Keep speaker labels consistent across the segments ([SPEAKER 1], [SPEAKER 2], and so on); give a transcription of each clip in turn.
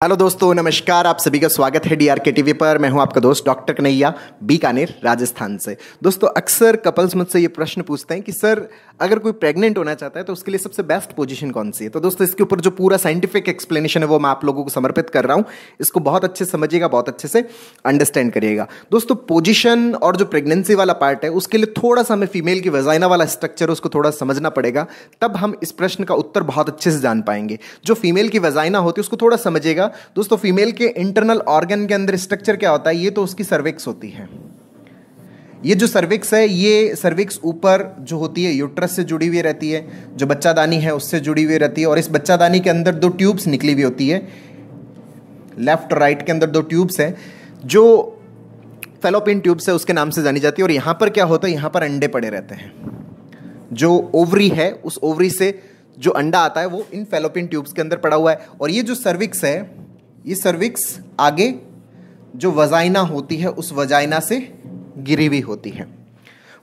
[SPEAKER 1] Hello दोस्तों, नमस्कार। आप सभी का स्वागत है डीआरके टीवी पर। मैं हूं आपका दोस्त डॉक्टर कन्हैया, बीकानेर, राजस्थान से। दोस्तों, अक्सर कपल्स मुझसे ये प्रश्न पूछते हैं कि सर, अगर कोई प्रेग्नेंट होना चाहता है तो उसके लिए सबसे बेस्ट पोजीशन कौन सी है। तो दोस्तों, इसके ऊपर जो पूरा साइंटिफिक एक्सप्लेनेशन है वो मैं आप लोगों को समर्पित कर रहा हूं। इसको बहुत अच्छे से समझिएगा, बहुत अच्छे से अंडरस्टैंड करिएगा। दोस्तों, पोजीशन और जो प्रेगनेंसी वाला पार्ट है उसके लिए थोड़ा सा हमें फीमेल की वजाइना वाला स्ट्रक्चर उसको थोड़ा समझना पड़ेगा, तब हम इस प्रश्न का उत्तर बहुत अच्छे से जान पाएंगे। जो फीमेल की वजाइना होती है उसको थोड़ा समझिएगा। दोस्तों, फीमेल के इंटरनल ऑर्गन के अंदर स्ट्रक्चर क्या होता है, ये तो उसकी सर्विक्स होती है। ये जो सर्विक्स है, ये सर्विक्स ऊपर जो होती है यूट्रस से जुड़ी हुई रहती है, जो बच्चादानी है उससे जुड़ी हुई रहती है, और इस बच्चादानी के अंदर दो ट्यूब्स निकली हुई होती है। लेफ्ट और राइट के अंदर दो ट्यूब्स हैं जो फैलोपियन ट्यूब्स है उसके नाम से जानी जाती है। और यहां पर क्या होता है, यहां पर अंडे पड़े रहते हैं। जो ओवरी है, उस ओवरी से जो अंडा आता है वो इन फैलोपियन ट्यूब्स के अंदर पड़ा हुआ है। और ये जो सर्विक्स है, ये सर्विक्स आगे जो वजाइना होती है उस वजाइना से गिरी हुई होती है,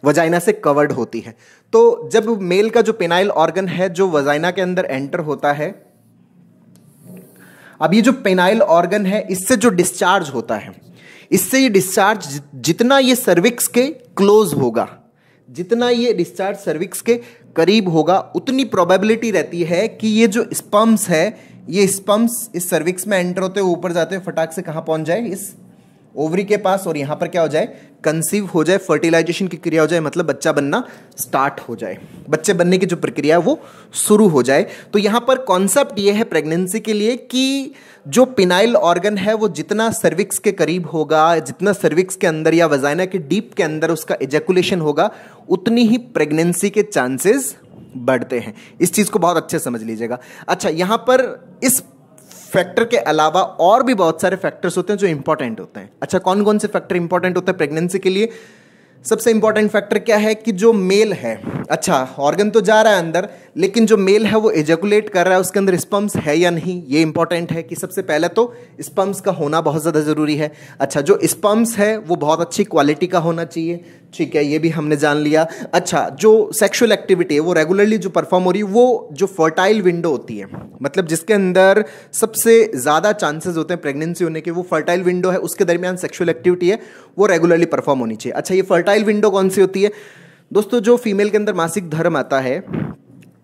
[SPEAKER 1] वजाइना से कवर्ड होती है। तो जब मेल का जो पेनाइल ऑर्गन है जो वजाइना के अंदर एंटर होता है, अब ये जो पेनाइल ऑर्गन है इससे जो डिस्चार्ज होता है, इससे ये डिस्चार्ज जितना ये सर्विक्स के क्लोज होगा, जितना ये डिस्चार्ज सर्विक्स के करीब होगा, उतनी प्रोबेबिलिटी रहती है कि ये जो स्पर्म्स है, ये स्पर्म्स इस सर्विक्स में एंटर होते हुए ऊपर जाते हुए फटाक से कहां पहुंच जाए, इस ओवरी के पास, और यहां पर क्या हो जाए, कंसीव हो जाए, फर्टिलाइजेशन की क्रिया हो जाए, मतलब बच्चा बनना स्टार्ट हो जाए, बच्चे बनने की जो प्रक्रिया है वो शुरू हो जाए। तो यहां पर कॉन्सेप्ट ये है प्रेगनेंसी के लिए कि जो पिनाइल ऑर्गन है वो जितना सर्विक्स के करीब होगा, जितना सर्विक्स के अंदर या वजाइना के डीप के अंदर उसका एजैकुलेशन होगा, उतनी ही प्रेगनेंसी के चांसेस बढ़ते हैं। इस चीज को बहुत अच्छे समझ लीजिएगा। अच्छा, यहां पर इस फैक्टर के अलावा और भी बहुत सारे फैक्टर्स होते हैं जो इंपॉर्टेंट होते हैं। अच्छा, कौन कौन से फैक्टर इंपॉर्टेंट होते हैं प्रेगनेंसी के लिए? सबसे इंपॉर्टेंट फैक्टर क्या है कि जो मेल है, अच्छा ऑर्गन तो जा रहा है अंदर, लेकिन जो मेल है वो एजैकुलेट कर रहा है, उसके अंदर स्पर्म्स है या नहीं, ये इंपॉर्टेंट है कि सबसे पहले तो स्पर्म्स का होना बहुत ज़्यादा ज़रूरी है। अच्छा, जो स्पर्म्स है वो बहुत अच्छी क्वालिटी का होना चाहिए, ठीक है, ये भी हमने जान लिया। अच्छा, जो सेक्सुअल एक्टिविटी है वो रेगुलरली जो परफॉर्म हो रही है, वो जो फर्टाइल विंडो होती है, मतलब जिसके अंदर सबसे ज़्यादा चांसेस होते हैं प्रेगनेंसी होने के, वो फर्टाइल विंडो है, उसके दरमियान सेक्सुअल एक्टिविटी है वो रेगुलरली परफॉर्म होनी चाहिए। अच्छा, ये फर्टाइल विंडो कौन सी होती है? दोस्तों, जो फीमेल के अंदर मासिक धर्म आता है,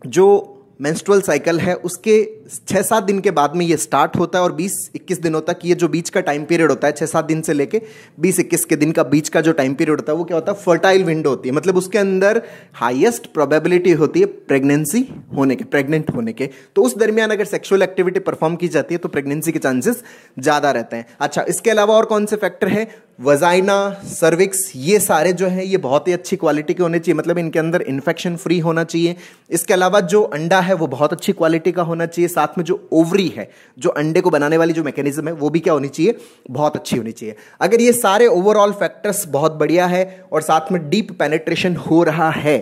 [SPEAKER 1] जो मेंस्ट्रुअल साइकिल है, उसके 6-7 दिन के बाद में ये स्टार्ट होता है और 20-21 दिनों तक ये जो बीच का टाइम पीरियड होता है, 6-7 दिन से लेके 20-21 के दिन का बीच का जो टाइम पीरियड होता है वो क्या होता है, फर्टाइल विंडो होती है। मतलब उसके अंदर हाईएस्ट प्रोबेबिलिटी होती है प्रेगनेंसी होने के, प्रेग्नेंट होने के। तो उस दरमियान अगर सेक्सुअल एक्टिविटी परफॉर्म की जाती है तो प्रेगनेंसी के चांसेस ज़्यादा रहते हैं। अच्छा, इसके अलावा और कौन से फैक्टर हैं? वजाइना, सर्विक्स, ये सारे जो हैं ये बहुत ही अच्छी क्वालिटी के होने चाहिए, मतलब इनके अंदर इन्फेक्शन फ्री होना चाहिए। इसके अलावा जो अंडा है वो बहुत अच्छी क्वालिटी का होना चाहिए। साथ में जो ओवरी है, जो अंडे को बनाने वाली जो मैकेनिज्म है, वो भी क्या होनी चाहिए, बहुत अच्छी होनी चाहिए। अगर ये सारे ओवरऑल फैक्टर्स बहुत बढ़िया है और साथ में डीप पेनिट्रेशन हो रहा है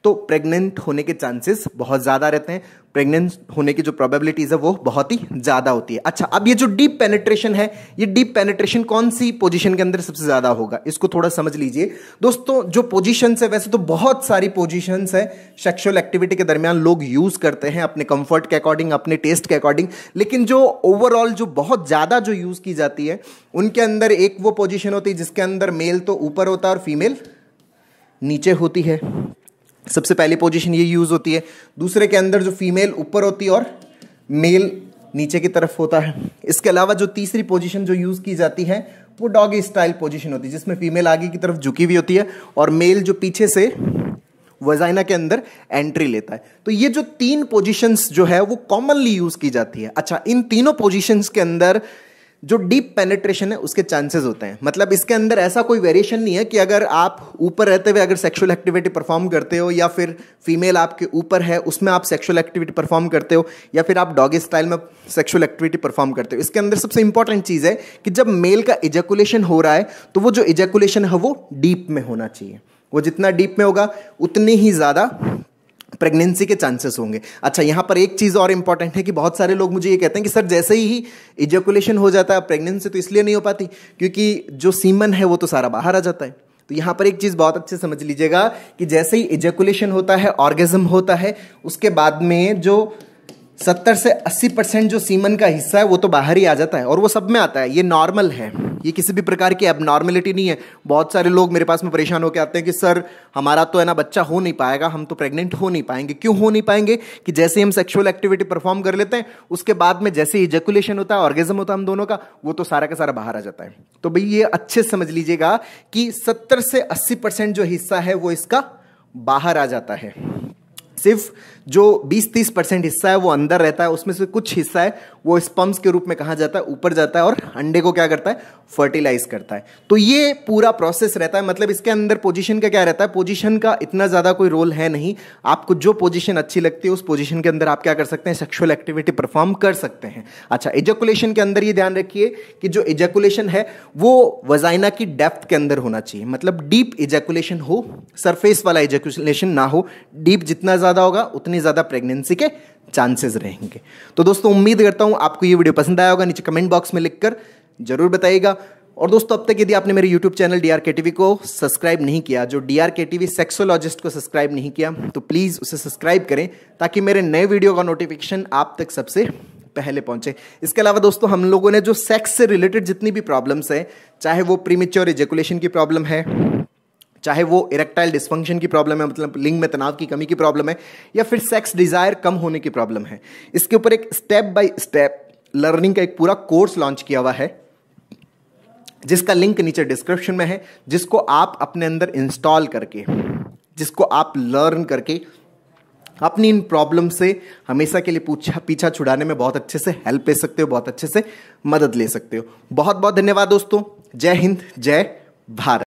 [SPEAKER 1] तो प्रेग्नेंट होने के चांसेस बहुत ज़्यादा रहते हैं, प्रेग्नेंट होने की जो प्रोबेबिलिटीज है वो बहुत ही ज़्यादा होती है। अच्छा, अब ये जो डीप पेनिट्रेशन है, ये डीप पेनिट्रेशन कौन सी पोजीशन के अंदर सबसे ज़्यादा होगा, इसको थोड़ा समझ लीजिए। दोस्तों, जो पोजीशंस है, वैसे तो बहुत सारी पोजीशंस है सेक्सुअल एक्टिविटी के दरमियान लोग यूज़ करते हैं अपने कंफर्ट के अकॉर्डिंग, अपने टेस्ट के अकॉर्डिंग, लेकिन जो ओवरऑल जो बहुत ज़्यादा जो यूज़ की जाती है उनके अंदर एक वो पोजीशन होती है जिसके अंदर मेल तो ऊपर होता है और फीमेल नीचे होती है। सबसे पहली पोजीशन ये यूज होती है। दूसरे के अंदर जो फीमेल ऊपर होती है और मेल नीचे की तरफ होता है। इसके अलावा जो तीसरी पोजीशन जो यूज की जाती है वो डॉगी स्टाइल पोजीशन होती है, जिसमें फीमेल आगे की तरफ झुकी हुई होती है और मेल जो पीछे से वजाइना के अंदर एंट्री लेता है। तो ये जो 3 पोजीशंस जो है वो कॉमनली यूज की जाती है। अच्छा, इन तीनों पोजीशंस के अंदर जो डीप पेनिट्रेशन है उसके चांसेस होते हैं, मतलब इसके अंदर ऐसा कोई वेरिएशन नहीं है कि अगर आप ऊपर रहते हुए अगर सेक्सुअल एक्टिविटी परफॉर्म करते हो या फिर फीमेल आपके ऊपर है उसमें आप सेक्सुअल एक्टिविटी परफॉर्म करते हो या फिर आप डॉगी स्टाइल में सेक्सुअल एक्टिविटी परफॉर्म करते हो। इसके अंदर सबसे इंपॉर्टेंट चीज़ है कि जब मेल का इजैकुलेशन हो रहा है तो वो जो इजैकुलेशन है वो डीप में होना चाहिए। वो जितना डीप में होगा उतने ही ज़्यादा प्रेगनेंसी के चांसेस होंगे। अच्छा, यहाँ पर एक चीज़ और इंपॉर्टेंट है कि बहुत सारे लोग मुझे ये कहते हैं कि सर जैसे ही इजैकुलेशन हो जाता है प्रेगनेंसी तो इसलिए नहीं हो पाती क्योंकि जो सीमन है वो तो सारा बाहर आ जाता है। तो यहाँ पर एक चीज़ बहुत अच्छे समझ लीजिएगा कि जैसे ही इजैकुलेशन होता है, ऑर्गेज्म होता है, उसके बाद में जो 70 से 80% जो सीमन का हिस्सा है वो तो बाहर ही आ जाता है और वो सब में आता है। ये नॉर्मल है, ये किसी भी प्रकार की एबनॉर्मलिटी नहीं है। बहुत सारे लोग मेरे पास में परेशान होकर आते हैं कि सर हमारा तो है ना बच्चा हो नहीं पाएगा, हम तो प्रेग्नेंट हो नहीं पाएंगे। क्यों हो नहीं पाएंगे? कि जैसे हम सेक्सुअल एक्टिविटी परफॉर्म कर लेते हैं उसके बाद में जैसे इजैकुलेशन होता है, ऑर्गेज्म होता है हम दोनों का, वो तो सारा का सारा बाहर आ जाता है। तो भाई ये अच्छे से समझ लीजिएगा कि 70 से 80% जो हिस्सा है वो इसका बाहर आ जाता है। सिर्फ जो 20-30% हिस्सा है वो अंदर रहता है, उसमें से कुछ हिस्सा है वो स्पर्म्स के रूप में कहा जाता है, ऊपर जाता है और अंडे को क्या करता है? फर्टिलाइज करता है। तो ये पूरा प्रोसेस रहता है। मतलब इसके अंदर पोजीशन का क्या रहता है? पोजीशन का इतना ज्यादा कोई रोल है नहीं। आपको जो पोजीशन अच्छी लगती है उस पोजीशन के अंदर आप क्या कर सकते हैं? सेक्सुअल एक्टिविटी परफॉर्म कर सकते हैं। अच्छा, इजैकुलेशन के अंदर ये ध्यान रखिए कि जो इजैकुलेशन है वो वजाइना की डेप्थ के अंदर होना चाहिए। मतलब डीप इजैकुलेशन हो, सरफेस वाला इजैकुलेशन ना हो। डीप जितना ज्यादा होगा उतनी ज्यादा प्रेगनेंसी के चांसेस रहेंगे। तो दोस्तों उम्मीद करता हूं आपको ये वीडियो पसंद आया होगा। नीचे कमेंट बॉक्स में लिखकर जरूर बताइएगा। और दोस्तों अब तक यदि आपने मेरे YouTube चैनल DRKTV को सब्सक्राइब नहीं किया, जो DRKTV सेक्सोलॉजिस्ट को सब्सक्राइब नहीं किया, तो प्लीज उसे सब्सक्राइब करें ताकि मेरे नए वीडियो का नोटिफिकेशन आप तक सबसे पहले पहुंचे। इसके अलावा दोस्तों हम लोगों ने जो सेक्स से रिलेटेड जितनी भी प्रॉब्लम्स है, चाहे वो प्रीमेच्योर इजैकुलेशन की प्रॉब्लम है, चाहे वो इरेक्टाइल डिस्फंक्शन की प्रॉब्लम है, मतलब लिंग में तनाव की कमी की प्रॉब्लम है, या फिर सेक्स डिजायर कम होने की प्रॉब्लम है, इसके ऊपर एक स्टेप बाय स्टेप लर्निंग का एक पूरा कोर्स लॉन्च किया हुआ है, जिसका लिंक नीचे डिस्क्रिप्शन में है, जिसको आप अपने अंदर इंस्टॉल करके, जिसको आप लर्न करके अपनी इन प्रॉब्लम से हमेशा के लिए पीछा छुड़ाने में बहुत अच्छे से हेल्प ले सकते हो, बहुत अच्छे से मदद ले सकते हो। बहुत बहुत धन्यवाद दोस्तों। जय हिंद, जय भारत।